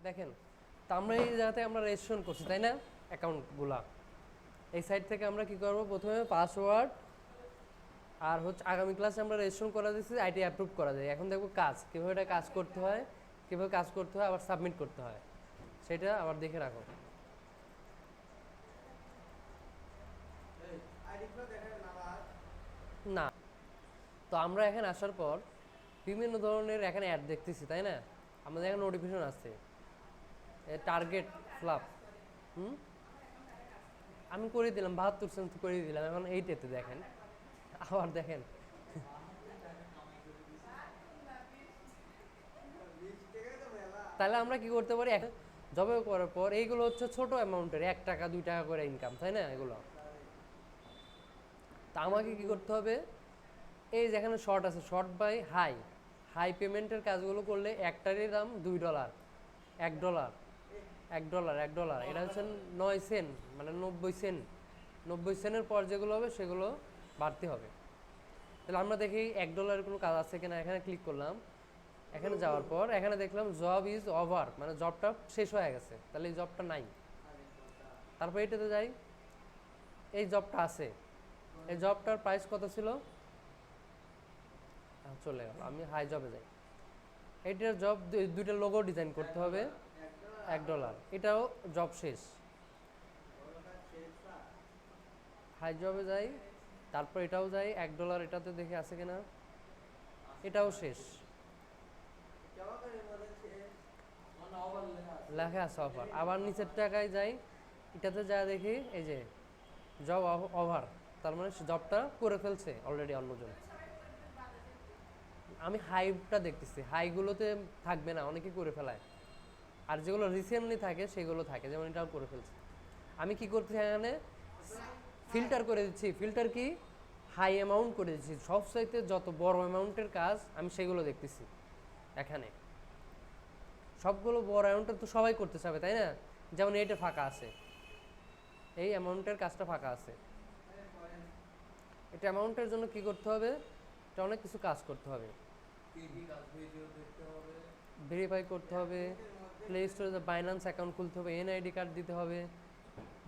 দেখেন, তো আমরা এই জায়গাতে আমরা রেজিস্ট্রেশন করছি তাই না, অ্যাকাউন্টগুলা। এই সাইট থেকে আমরা কি করব, প্রথমে পাসওয়ার্ড আর হচ্ছে আগামী ক্লাসে আমরা রেজিস্ট্রেশন করা দিচ্ছি, আইটি অ্যাপ্রুভ করা যায়। এখন দেখবো কাজ কীভাবে এটা কাজ করতে হয়, কীভাবে কাজ করতে হয়, আবার সাবমিট করতে হয়, সেটা আবার দেখে রাখো। না, তো আমরা এখানে আসার পর বিভিন্ন ধরনের এখানে অ্যাড দেখতেছি তাই না, আমাদের এখানে নোটিফিকেশন আছে টার্গেট ফ্লাপ। হুম, আমি করে দিলাম 72 সেন্ট করে দিলাম, এখন এইটাতে দেখেন, আবার দেখেন। তাহলে আমরা কি করতে পারি, জবে করার পর এইগুলো হচ্ছে ছোট অ্যামাউন্টের, 1 টাকা 2 টাকা করে ইনকাম তাই না এগুলো। তা আমাকে কি করতে হবে, এই যেখানে শর্ট আছে, শর্ট বাই হাই, হাই পেমেন্টের কাজগুলো করলে একটারই দাম $2, $1, $1, এটা হচ্ছে 9 সেন্ট, মানে 90 সেন্ট। 90 সেন্টের পর যেগুলো হবে সেগুলো বাড়তে হবে। তাহলে আমরা দেখি $1 কোনো কাজ আছে কিনা, এখানে ক্লিক করলাম। এখানে যাওয়ার পর এখানে দেখলাম জব ইজ ওভার, মানে জবটা শেষ হয়ে গেছে, তাহলে এই জবটা নাই। তারপর এটাতে যাই, এই জবটা আছে, এই জবটার প্রাইস কত ছিল, চলে গেল। আমি হাই জবে যাই, এইটার জব দুইটা লোগো ডিজাইন করতে হবে, $1, এটাও জব শেষ। হাই জবে যাই, তারপর এটাও যাই, $1, এটাতে দেখে আছে কিনা, এটাও শেষ, লেখা আছে অফার। আবার নিচের টাকায় যাই, এটাতে যা দেখি এই যে জব ওভার, তার মানে জবটা করে ফেলছে অলরেডি অন্যজন। আমি হাইটা দেখতেছি, হাইগুলোতে থাকবে না, অনেকে করে ফেলায়, আর যেগুলো রিসেন্টলি থাকে সেগুলো থাকে, যেমন এটাও করে ফেলছে। আমি কি করতেছি, এখানে ফিল্টার করে দিচ্ছি। ফিল্টার কি, হাই অ্যামাউন্ট করে দিচ্ছি, সবচাইতে যত বড় অ্যামাউন্টের কাজ আমি সেগুলো দেখতেছি। এখানে সবগুলো বড় অ্যামাউন্টের তো সবাই করতে চাবে তাই না, যেমন এইটা ফাঁকা আছে, এই অ্যামাউন্টের কাজটা ফাঁকা আছে। এটা অ্যামাউন্টের জন্য কি করতে হবে, এটা অনেক কিছু কাজ করতে হবে, ভেরিফাই করতে হবে, প্লে স্টোরে বাইন্যান্স অ্যাকাউন্ট খুলতে হবে, এনআইডি কার্ড দিতে হবে,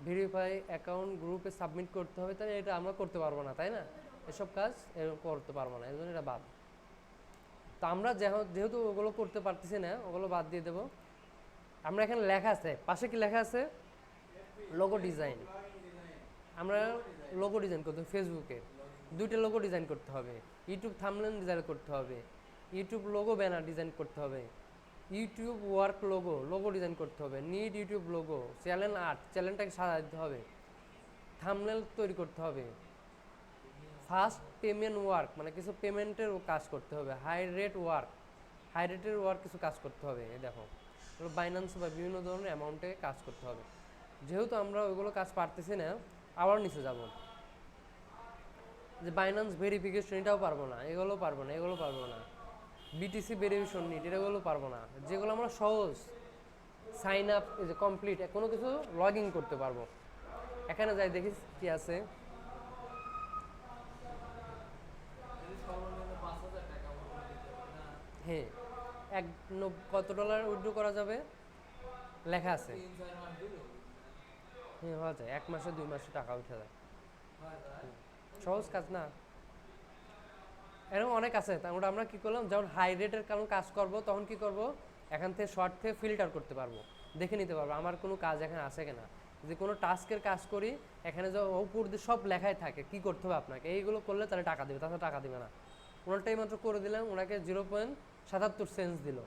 ভেরিফাই অ্যাকাউন্ট গ্রুপে সাবমিট করতে হবে। তাই এটা আমরা করতে পারবো না তাই না, এসব কাজ এরকম করতে পারবো না, এই জন্য এটা বাদ। তো আমরা যেহেতু ওগুলো করতে পারতেছি না, ওগুলো বাদ দিয়ে দেবো। আমরা এখানে লেখা আছে, পাশে কি লেখা আছে, লোগো ডিজাইন। আমরা লোগো ডিজাইন করতে হবে, ফেসবুকে দুইটা লোগো ডিজাইন করতে হবে, ইউটিউব থাম্বনেল ডিজাইন করতে হবে, ইউটিউব লোগো ব্যানার ডিজাইন করতে হবে, YouTube work logo logo design করতে হবে, need YouTube logo, channel art, চ্যানেলটাকে সাজা দিতে হবে, থাম্বনেল তৈরি করতে হবে, ফাস্ট পেমেন্ট ওয়ার্ক, মানে কিছু পেমেন্টের কাজ করতে হবে, হাই রেট ওয়ার্ক, হাই রেটের ওয়ার্ক কিছু কাজ করতে হবে। এই দেখো, বাইন্যান্স বা বিভিন্ন ধরনের অ্যামাউন্টে কাজ করতে হবে। যেহেতু আমরা ওইগুলো কাজ পারতেছি না, আবার নিচে যাব, যে বাইন্যান্স ভেরিফিকেশন, এটাও পারবো না, এগুলো পারবো না, এগুলো পারবো না, বিটিসি ভেরিফিকেশন নিট, এগুলো পারবো না। যেগুলো আমরা সহজ সাইন আপ, এই যে কমপ্লিট কোনো কিছু লগ ইন করতে পারবো। এখানে যাই দেখি কি আছে, হ্যাঁ, কত ডলার উইথড্র করা যাবে লেখা আছে, হ্যাঁ হওয়া যায়, 1 মাসে 2 মাসে টাকা উঠে যায়, সহজ কাজ না, এরকম অনেক আছে। তার আমরা কি করলাম, যখন হাই রেটের কারণ কাজ করব তখন কি করব, এখান থেকে শর্ট থেকে ফিল্টার করতে পারবো, দেখে নিতে পারবো আমার কোনো কাজ এখানে আছে কিনা। যে কোনো টাস্কের কাজ করি, এখানে যে উপর দিয়ে সব লেখাই থাকে কি করতে হবে আপনাকে, এইগুলো করলে তাহলে টাকা দেবে, তাছাড়া টাকা দেবে না। ওনারটাই মাত্র করে দিলাম, ওনাকে 0.77 সেন্স দিল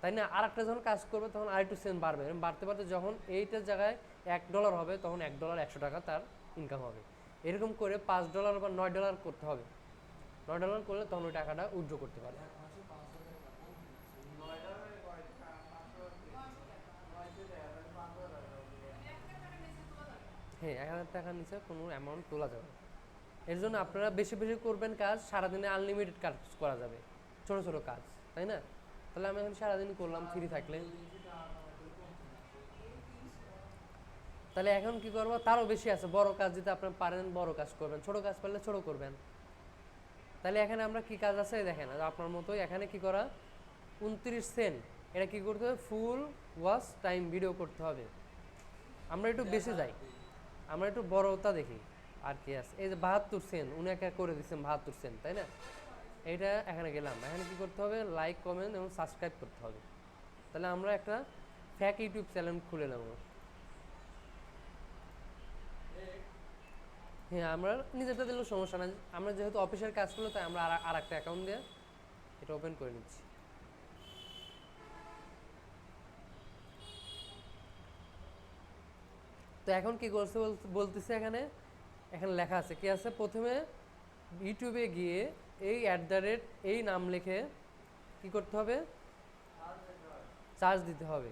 তাই না। আর একটা যখন কাজ করবে তখন আরেকটু সেন্স বাড়বে, বাড়তে বাড়তে যখন এইটার জায়গায় $1 হবে, তখন $1 100 তার ইনকাম হবে। এরকম করে $5 বা $9 করতে হবে, $9 করলে তখন ওই টাকাটা উইথড্র করতে পারে। হ্যাঁ, 1,000 টাকার নিচে কোনো অ্যামাউন্ট তোলা যাবে। এর জন্য আপনারা বেশি বেশি করবেন কাজ, সারাদিনে আনলিমিটেড কাজ করা যাবে, ছোট ছোট কাজ তাই না। তাহলে আমি এখন সারাদিন করলাম ফ্রি থাকলে, তাহলে এখন কি করবো, তারও বেশি আছে, বড় কাজ যদি আপনার পারেন বড় কাজ করবেন, ছোট কাজ পারলে ছোট করবেন। তাহলে এখানে আমরা কি কাজ আছে দেখেন, আপনার মতোই এখানে কি করা, 29 সেন্ট, এটা কি করতে হবে, ফুল ওয়াচ টাইম ভিডিও করতে হবে। আমরা একটু বেশি যাই, আমরা একটু বড়টা দেখি আর কি আছে। এই যে 72 সেন্ট উনি একা করে দিচ্ছেন 72 সেন্ট, তাই না? এইটা এখানে গেলাম, এখানে কি করতে হবে, লাইক কমেন্ট এবং সাবস্ক্রাইব করতে হবে। তাহলে আমরা একটা ফ্যাক ইউটিউব চ্যানেল খুলে নেব। হ্যাঁ, আমরা নিজেরটা দিলেও সমস্যা নাই, আমরা যেহেতু অফিসের কাজ করলো তাই আমরা আর একটা অ্যাকাউন্ট দিয়ে এটা ওপেন করে নিচ্ছি। তো এখন কি করছে বলতেছে, এখানে এখানে লেখা আছে কি আছে, প্রথমে ইউটিউবে গিয়ে এই এই নাম লিখে কি করতে হবে, চার্জ দিতে হবে।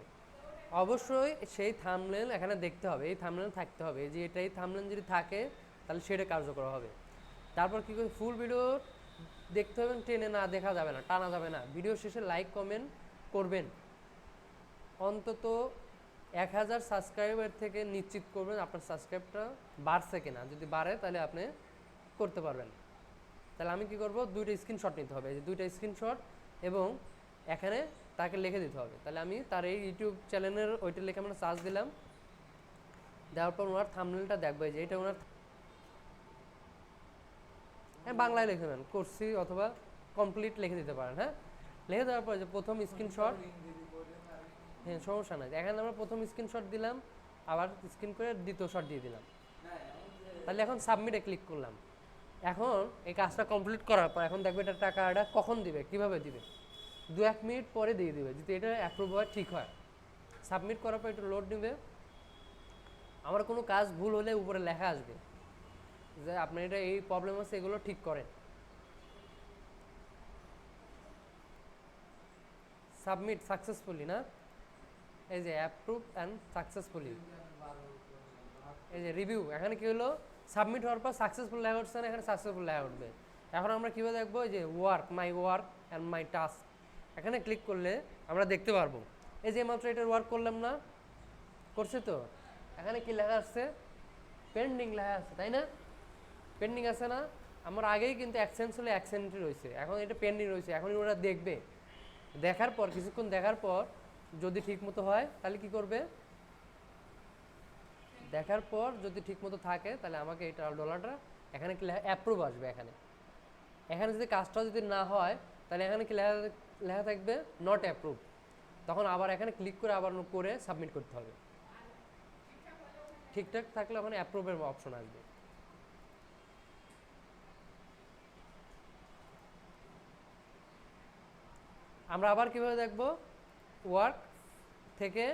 অবশ্যই সেই থাম্বনেল এখানে দেখতে হবে, এই থাম্বনেল থাকতে হবে, যে এটাই থাম্বনেল যদি থাকে তাহলে সেটা কার্যকর হবে। তারপর কি করে, ফুল ভিডিও দেখতে হবে, টেনে না দেখা যাবে না, টানা যাবে না। ভিডিও শেষে লাইক কমেন্ট করবেন, অন্তত 1000 সাবস্ক্রাইবার থেকে নিশ্চিত করবেন আপনার সাবস্ক্রাইবটা বাড়ছে কিনা। যদি বাড়ে তাহলে আপনি করতে পারবেন। তাহলে আমি কি করব, দুইটা স্ক্রিনশট নিতে হবে, এই যে দুইটা স্ক্রিনশট, এবং এখানে তাকে লিখে দিতে হবে। তাহলে আমি তার এই ইউটিউব চ্যানেলের ওইটা লিখে আমরা সার্চ দিলাম, দেওয়ার পর ওনার থাম্বনেলটা দেখবো, যে এটা ওনার, হ্যাঁ বাংলায় লিখে দেবেন করছি, অথবা কমপ্লিট লিখে দিতে পারেন। হ্যাঁ, লিখে দেওয়ার পর যে প্রথম স্ক্রিনশট, হ্যাঁ সমস্যা নাই, এখানে আমরা প্রথম স্ক্রিনশট দিলাম, আবার স্ক্রিন করে দ্বিতীয় শট দিয়ে দিলাম। তাহলে এখন সাবমিটে ক্লিক করলাম। এখন এই কাজটা কমপ্লিট করার পর এখন দেখবে এটা টাকাটা কখন দিবে, কিভাবে দিবে, 2-1 মিনিট পরে দিয়ে দিবে, যদি এটা অ্যাপ্রুভ হয়, ঠিক হয়। সাবমিট করার পর একটু লোড নেবে। আমার কোনো কাজ ভুল হলে উপরে লেখা আসবে যে আপনার এটা এই প্রবলেম আছে, এগুলো ঠিক করেন। সাবমিট সাকসেসফুলি, না এই যে অ্যাপ্রুভ অ্যান্ড সাকসেসফুলি, এই যে রিভিউ, এখানে কি হলো, সাবমিট হওয়ার পর সাকসেসফুল লেখা উঠছে না, এখানে সাকসেসফুল লেখা উঠবে। এখন আমরা কীভাবে দেখবো, যে my work and my task, এখানে ক্লিক করলে আমরা দেখতে পারবো। এই যে মাত্র এটার ওয়ার্ক করলাম না, করছে তো, এখানে কি লেখা আসছে, পেন্ডিং লেখা আছে, তাই না? পেন্ডিং আছে না, আমার আগেই কিন্তু অ্যাকসেন্স হলে অ্যাকসেন্টই রয়েছে, এখন এটা পেন্ডিং রয়েছে। এখন ওরা দেখবে, দেখার পর কিছুক্ষণ দেখার পর যদি ঠিক মতো হয় তাহলে কি করবে, দেখার পর যদি ঠিক মতো থাকে তাহলে আমাকে এই ডলারটা এখানে কি অ্যাপ্রুভ আসবে। এখানে এখানে যদি কাজটা যদি না হয় তাহলে এখানে কি লেখা থাকবে, নট অ্যাপ্রুভ। তখন আবার এখানে ক্লিক করে আবার করে সাবমিট করতে হবে। ঠিকঠাক থাকলে ওখানে অ্যাপ্রুভের অপশন আসবে। আমরা আবার কিভাবে দেখব, ওয়ার্ক থেকে,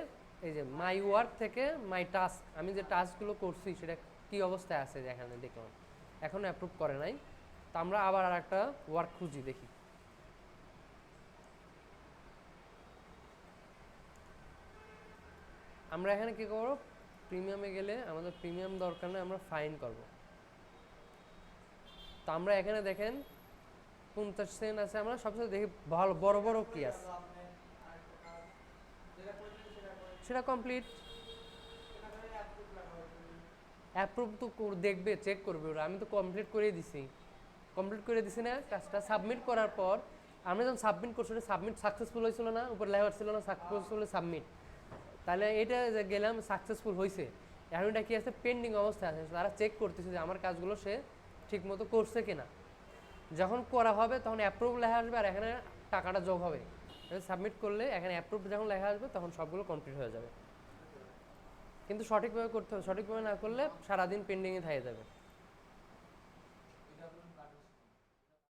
এই যে মাই ওয়ার্ক থেকে মাই টাস্ক, আমি যে টাস্কগুলো করছি সেটা কি অবস্থায় আছে এখানে দেখলাম, এখনো অ্যাপ্রুভ করে নাই। তো আমরা আবার আর একটা ওয়ার্ক খুঁজি, দেখি। আমরা এখানে কি করব, প্রিমিয়ামে গেলে আমাদের প্রিমিয়াম দরকার নেই, আমরা ফাইন করব। তো আমরা এখানে দেখেন 50 সেন্ট আছে, আমরা সবসময় দেখি ভালো বড় বড় কি আছে, সেটা কমপ্লিট, অ্যাপ্রুভ তো দেখবে, চেক করবে ওরা। আমি তো কমপ্লিট করে দিছি না কাজটা। সাবমিট করার পর আমরা যখন সাবমিট করছি, সাবমিট সাকসেসফুল হয়েছিল না, উপর লেখা ছিল না সাকসেসফুল সাবমিট, তাহলে এটা যে গেলাম সাকসেসফুল হয়েছে। এখন এটা কি আছে, পেন্ডিং অবস্থায় আছে, তারা চেক করতেছে যে আমার কাজগুলো সে ঠিক মতো করছে কিনা। যখন করা হবে তখন অ্যাপ্রুভ লেখা আসবে, আর এখানে টাকাটা যোগ হবে। সাবমিট করলে এখানে অ্যাপ্রুভ যখন লেখা আসবে তখন সবগুলো কমপ্লিট হয়ে যাবে। কিন্তু সঠিকভাবে করতে হবে, সঠিকভাবে না করলে সারাদিন পেন্ডিংয়ে থেকে যাবে।